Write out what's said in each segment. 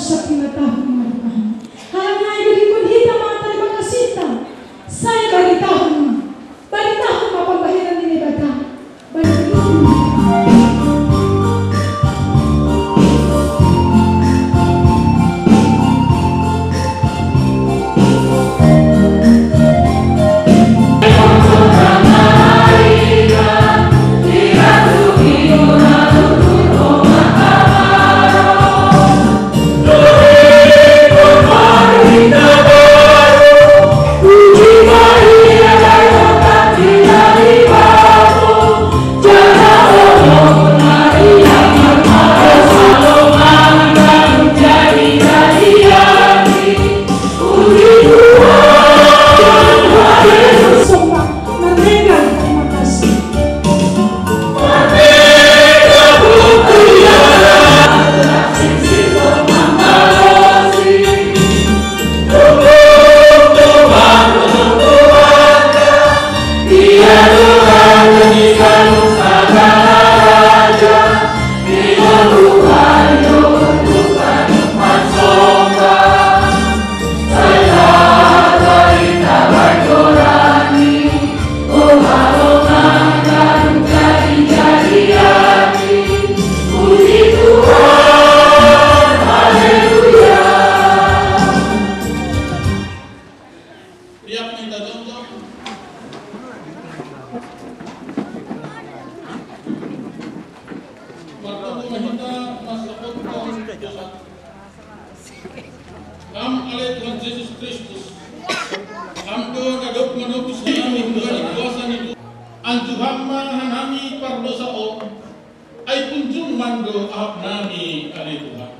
sa pinatahon nga lupahan. Halang nga ibigin hita mga talibakasita. Saya baritahon nga. Baritahon nga pambahiran din ibata. Baritahon nga. Ang Tuhan hanami pardosao ay punjung mando ahap nami alay Tuhan.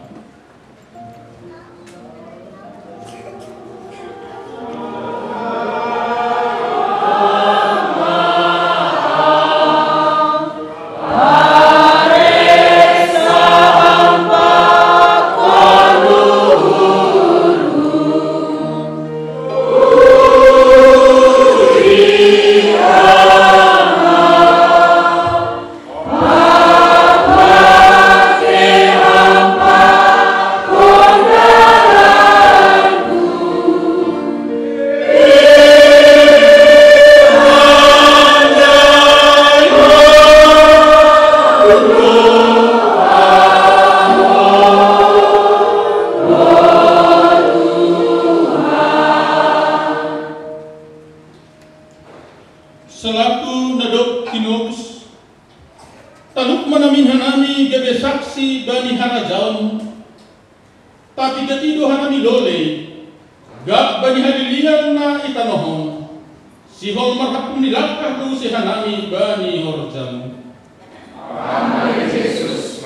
Selaku nadok kinobus, taluk manamin hanami gabe saksi bani harajaon, tapi gatido hanami lole, gak bani halilingan na itanohon, si hol marhapun nilakah do si hanami bani horjam. Amin Yesus,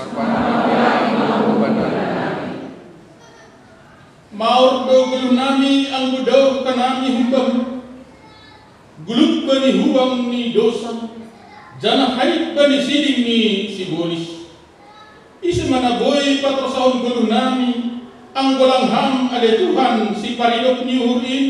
Maur do gulung nami ang budaw kanami hubam. Gulut bani huang ni dosa, jana haid bani siding ni sibolis. Isi mana boy patrosaun gulu nami, ang golangham ada Tuhan si paridok ni hurin,